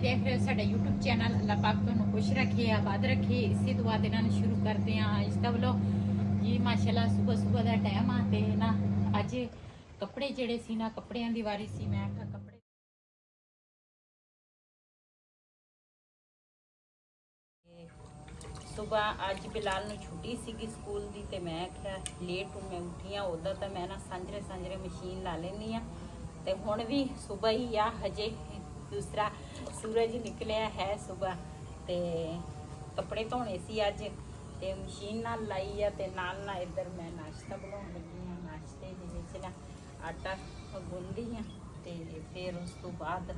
देख रहे हो साडा यूट्यूब चैनल। अल्लाह पाक तुहानू खुश रखे, आबाद रखे। इसी दुआ दे नाल शुरू करते हैं आज दा व्लॉग जी। माशाल्लाह सुबह सुबह दा टाइम आ ते ना अज कपड़े जेड़े सी ना कपड़ियां दी वारी सी। मैं कपड़े सुबह अज बिलाल नू छुट्टी सी स्कूल दी ते मैं आख्या लेट हूँ मैं उठी हाँ। उधर तो मैं ना सांझरे सांझरे मशीन ला लेनी हाँ ते हुण भी सुबह ही आ, हजे दूसरा सूरज निकलिया है सुबह। ते कपड़े धोने सी अज ते मशीन नाल लाई है ते नाल ना इधर मैं नाश्ता बनाउण लगी हाँ। नाश्ते दे विच ना आटा गुंदी हाँ ते फिर उस तो बाद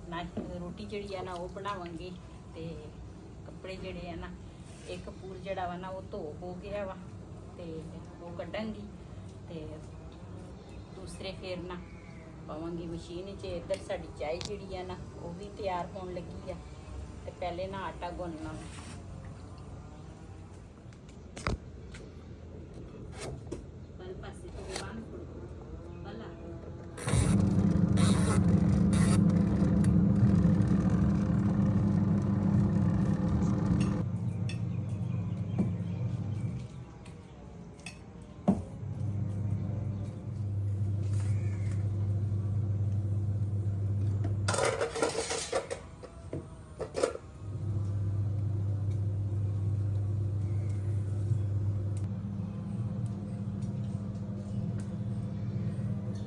ना रोटी जिहड़ी है ना वो बनावांगी ते कपड़े जिहड़े है ना एक पूर जिहड़ा वा ना वो धो हो गया वा ते वो कड्डांगी ते दूसरे फिर ना पावांगी मशीन च। इधर साडी चाय जिहड़ी है ना वो भी तैयार होने लगी है ते पहले ना आटा गुनना। बल पासे तो बंद बला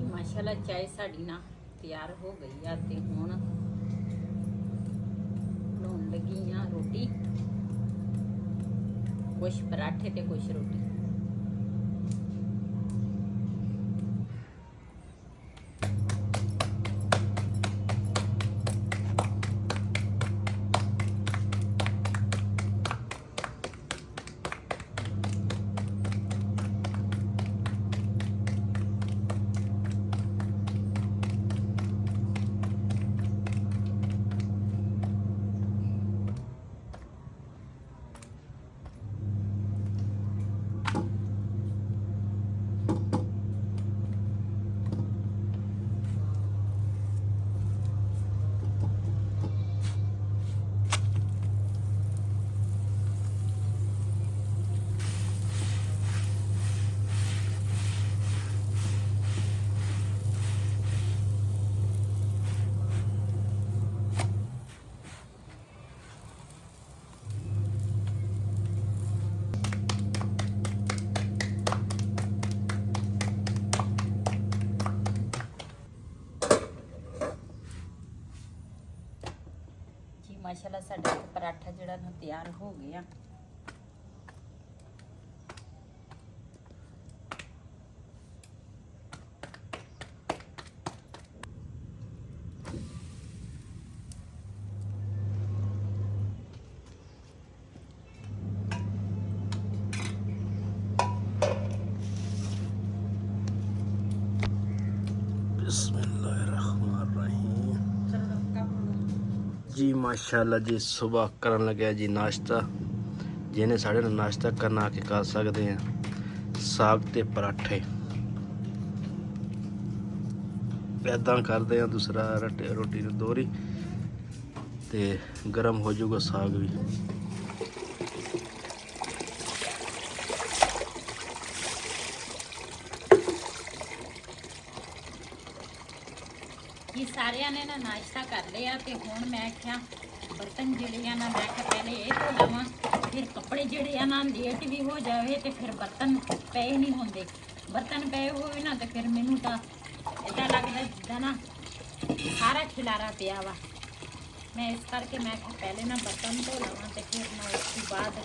माशाल्लाह चाय साड़ी ना तैयार हो गई है ते हुण बनाउण लगी हाँ रोटी। कुछ पराठे ते कुछ रोटी। माशाल्लाह साडा पराठा जिहड़ा ना तैयार हो गया। जी माशाल्लाह जी सुबह करन लगे जी नाश्ता। जिन्हें साढ़े नाश्ता करना आके कर सकते हैं। साग ते पराठे ऐदा करते हैं। दूसरा रोटी दोहरी ते गर्म हो जाऊगा साग भी। ये सारे ने ना नाश्ता कर लिया ते हुण मैं क्या बर्तन जिहड़े ना मैं क्या पहले ये धो लवां फिर कपड़े जिहड़े ना लेट भी हो जाए तो फिर बर्तन पे नहीं होंदे। बर्तन पे होवे ना तो फिर मैनू तो इदा लगदा जिद्दां ना सारा खिलारा पिया वा। मैं इस करके मैं पहले ना बर्तन धो लवां ते फिर ना उसके बाद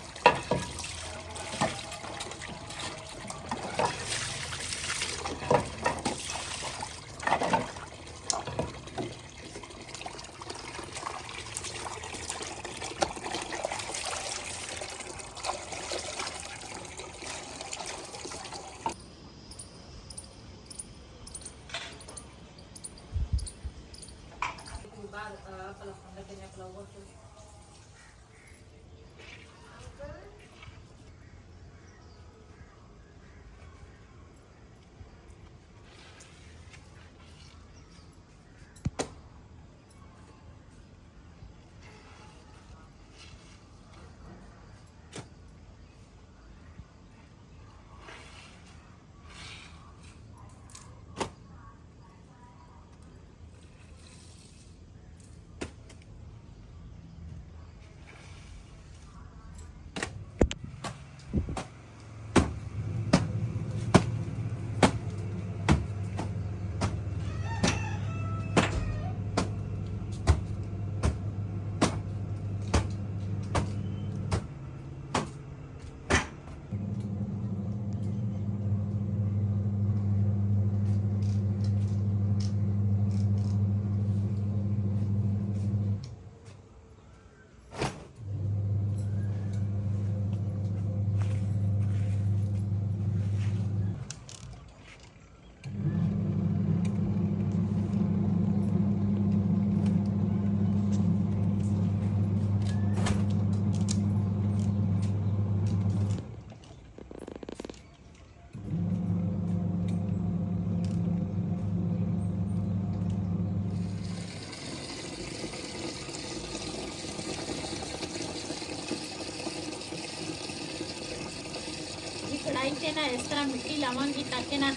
ਕੜਾਈ ਤੇ ਨਾ ਇਸ ਤਰ੍ਹਾਂ ਮਿੱਟੀ ਲਾਵਾਂਗੀ ਤਾਂ ਕਿ ਨਾ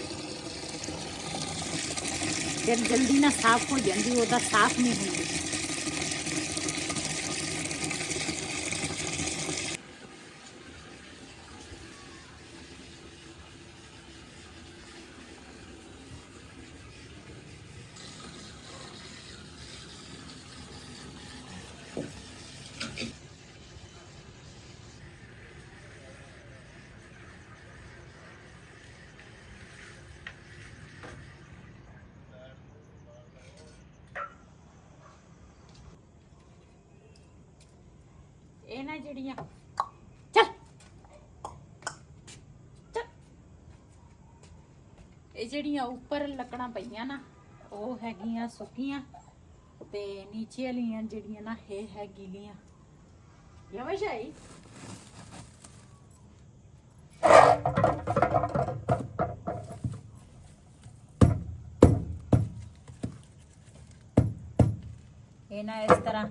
ਫਿਰ ਜਲਦੀ ਨਾ ਸਾਫ਼ ਹੋ ਜਾਂਦੀ, ਉਹਦਾ ਸਾਫ਼ ਨਹੀਂ ਹੁੰਦੀ। ਇਹ ਨਾ ਜਿਹੜੀਆਂ ਚੱਲ ਚੱਲ ਇਹ ਜਿਹੜੀਆਂ ਉੱਪਰ ਲੱਕੜਾਂ ਪਈਆਂ ਨਾ ਉਹ ਹੈਗੀਆਂ ਸੁੱਕੀਆਂ ਤੇ ਨੀਚੇ ਵਾਲੀਆਂ ਜਿਹੜੀਆਂ ਨਾ ਇਹ ਹੈ ਗੀਲੀਆਂ। ਯਵਸ਼ਾਈ ਇਹ ਨਾ ਇਸ ਤਰ੍ਹਾਂ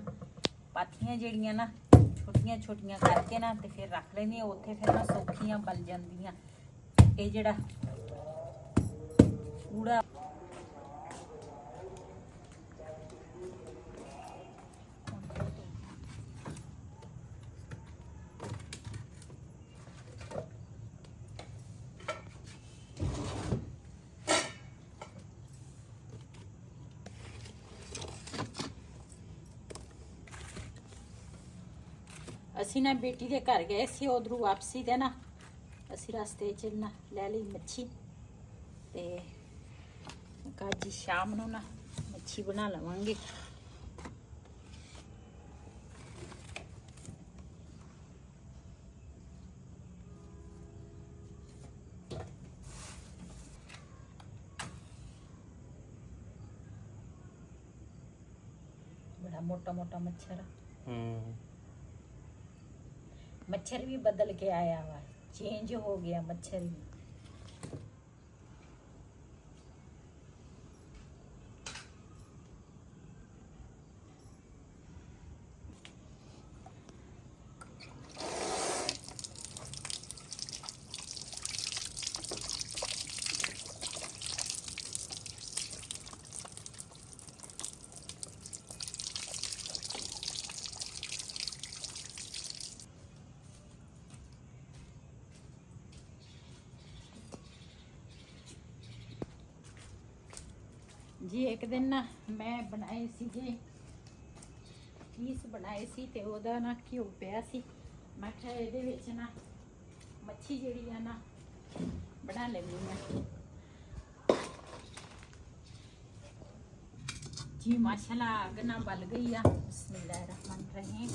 ਪਾਥੀਆਂ ਜਿਹੜੀਆਂ ਨਾ ਛੋਟੀਆਂ ਛੋਟੀਆਂ ਕਰਕੇ ਨਾ ਤੇ ਫਿਰ ਰੱਖ ਲੈਂਦੀ, ਉੱਥੇ ਫਿਰ ਨਾ ਸੌਖੀਆਂ ਬਲ ਜਾਂਦੀਆਂ। ਇਹ ਜਿਹੜਾ ਕੂੜਾ ਅਸੀਂ ਨਾ ਬੇਟੀ ਦੇ ਘਰ ਗਏ ਸੀ, ਉਧਰੋਂ ਵਾਪਸੀ ਤੇ ਨਾ ਅਸੀਂ ਰਸਤੇ 'ਚ ਨਾ ਲੈ ਲਈ ਮੱਛੀ ਤੇ ਅੱਜ ਸ਼ਾਮ ਨੂੰ ਨਾ ਮੱਛੀ ਬਣਾ ਲਵਾਂਗੇ। बड़ा मोटा मोटा मच्छर मच्छर भी बदल के आया हुआ, चेंज हो गया मच्छर भी। जी एक दिन ना मैं बनाए सीगे पीस बनाए सी ते ओदा ना घिओ पिया सी, मैं क्या ਇਹਦੇ ਵਿੱਚ ਨਾ ਮੱਛੀ ਜਿਹੜੀ ਆ ਨਾ ਬਣਾ ਲੈਂਦੀ ਹਾਂ। जी माशाल्लाह अग ना बल गई आ, बिस्मिल्लाहिर्रहमानिर्रहीम।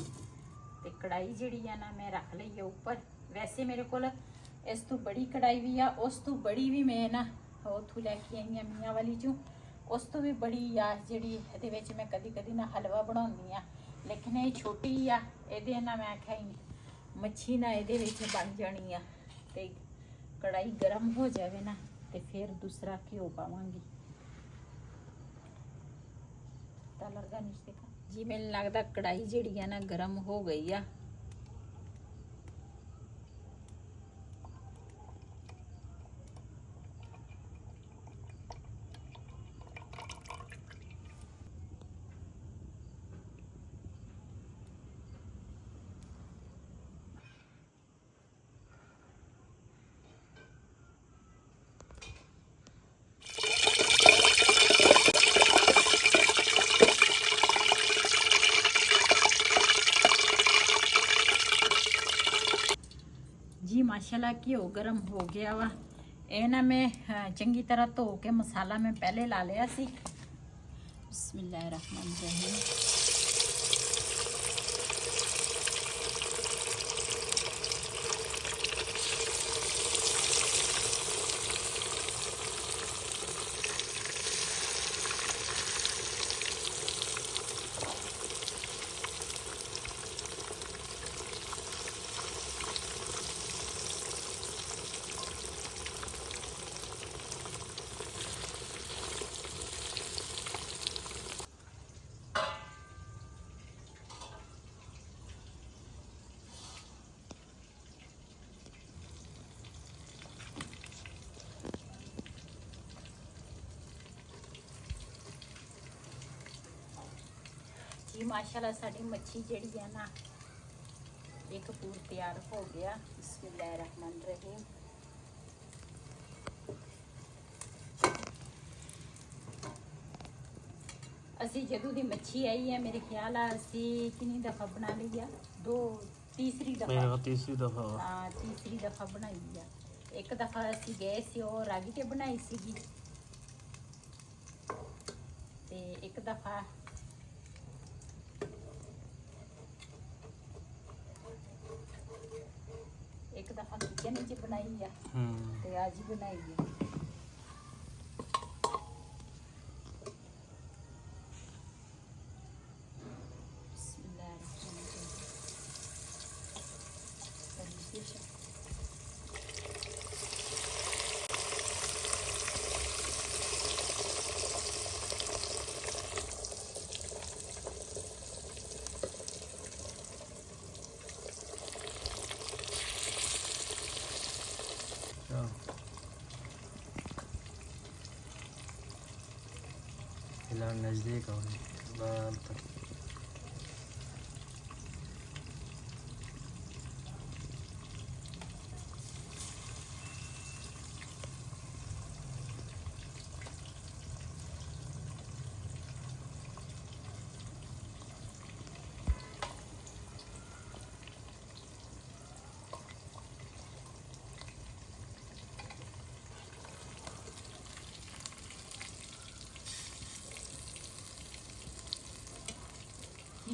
ते कढ़ाई ਜਿਹੜੀ ਆ ਨਾ मैं रख ਲਈ है ऊपर। वैसे मेरे को इस तो बड़ी कढ़ाई भी आ, उस तो बड़ी भी मैं ना उथों लैके आई आ मियाँ वाली चों, उस तो भी बड़ी आ ਜਿਹੜੀ ਇਹਦੇ ਵਿੱਚ ਮੈਂ ਕਦੀ ਕਦੀ ਨਾ ਹਲਵਾ ਬਣਾਉਂਦੀ ਆ, ਲੇਕਿਨ ਇਹ ਛੋਟੀ ਆ। ਇਹਦੇ ਨਾਲ ਮੈਂ ਆਖਿਆ ਮੱਛੀ ਨਾ ਇਹਦੇ ਵਿੱਚ ਬਣ ਜਾਣੀ ਆ ਤੇ ਕੜਾਈ ਗਰਮ ਹੋ ਜਾਵੇ ਨਾ ਤੇ ਫਿਰ ਦੂਸਰਾ ਘਿਓ ਪਾਵਾਂਗੀ। ਤਾਂ ਲੱਗਾ ਨਿਸ਼ਤੇ ਕਾ ਜੀ ਮੈਨੂੰ ਲੱਗਦਾ ਕੜਾਈ ਜਿਹੜੀ ਆ ਨਾ ਗਰਮ ਹੋ ਗਈ ਆ। जी माशाल्लाह घिओ गरम हो गया वा। ये ना मैं चंगी तरह धो के मसाला मैं पहले ला लिया सी। बिस्मिल्लाहिर्रहमानिर्रहीम। ਜੀ ਮਾਸ਼ਾਅੱਲਾ ਸਾਡੀ ਮੱਛੀ ਜਿਹੜੀ ਹੈ ਨਾ ਇੱਕ ਪੂਰ ਤਿਆਰ ਹੋ ਗਿਆ। ਬਿਸਮਿਲ੍ਲਾਹਿਰ ਰਹਿਮਾਨ ਰਹੀਮ। ਅਸੀਂ ਜਦੋਂ ਦੀ ਮੱਛੀ ਆਈ ਹੈ ਮੇਰੇ ਖਿਆਲ ਆ ਅਸੀਂ ਕਿੰਨੀ ਦਫਾ ਬਣਾ ਲਈ ਆ, ਤੀਸਰੀ ਦਫਾ ਤੀਸਰੀ ਦਫਾ ਹਾਂ ਤੀਸਰੀ ਦਫਾ ਬਣਾਈ ਆ। ਇੱਕ ਦਫਾ ਅਸੀਂ ਗਏ ਸੀ ਉਹ ਰਾਗੀ ਤੇ ਬਣਾਈ ਸੀਗੀ, ਤੇ ਇੱਕ ਦਫਾ ਕਿਚਨ ਵਿੱਚ ਬਣਾਈ ਆ ਤੇ ਅੱਜ ਹੀ ਬਣਾਈ ਆ। फिलहाल नज़दीक और तक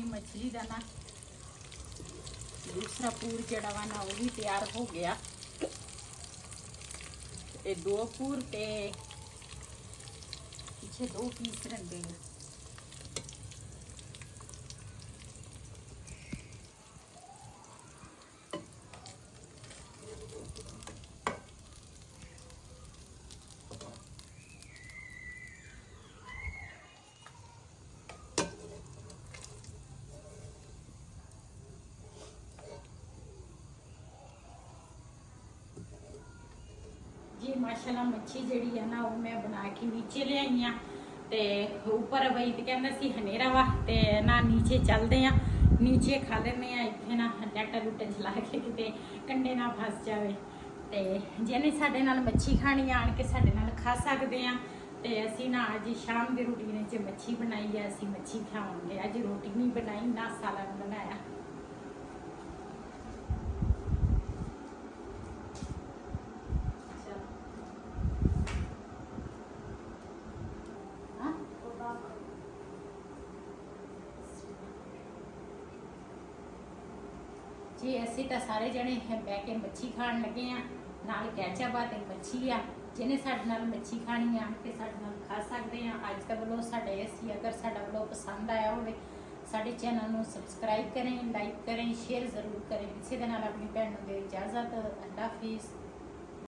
मछली का ना दूसरा पूर जड़ा वा ना वो भी तैयार हो गया। ये 2 पूर ते पीछे 2 पीस रखते हैं। जी माशाल्लाह मच्छी जड़ी है ना वो मैं बना के नीचे ले आई हाँ, ते ऊपर बई तो कहना सी हनेरा वा ते ना नीचे चलते हैं, नीचे खा लेने इतने ना नैट लुट चला के किते कंडे ना फस जाए। ते जिन्हें साडे नाल मच्छी खानी आन के साडे नाल खा सकते हैं। ते असी ना अज शाम के रूटीन च मच्छी बनाई है, असी मच्छी खावांगे। अज रोटी नहीं बनाई ना सालन बनाया। जी असी तो सारे जने बह के मच्छी खान लगे हैं, नाल कैचअप ते मच्छी आ। जिन्हें साडे नाल मच्छी खानी आ के साडे नाल खा सकते हैं। अज का व्लॉग साडा ऐसी, अगर साडा व्लॉग पसंद आया हो साडे चैनल को सबसक्राइब करें, लाइक करें, शेयर जरूर करें। इसी दे नाल अपनी भैन नूं दे इजाजत। अल्लाह हाफिज़।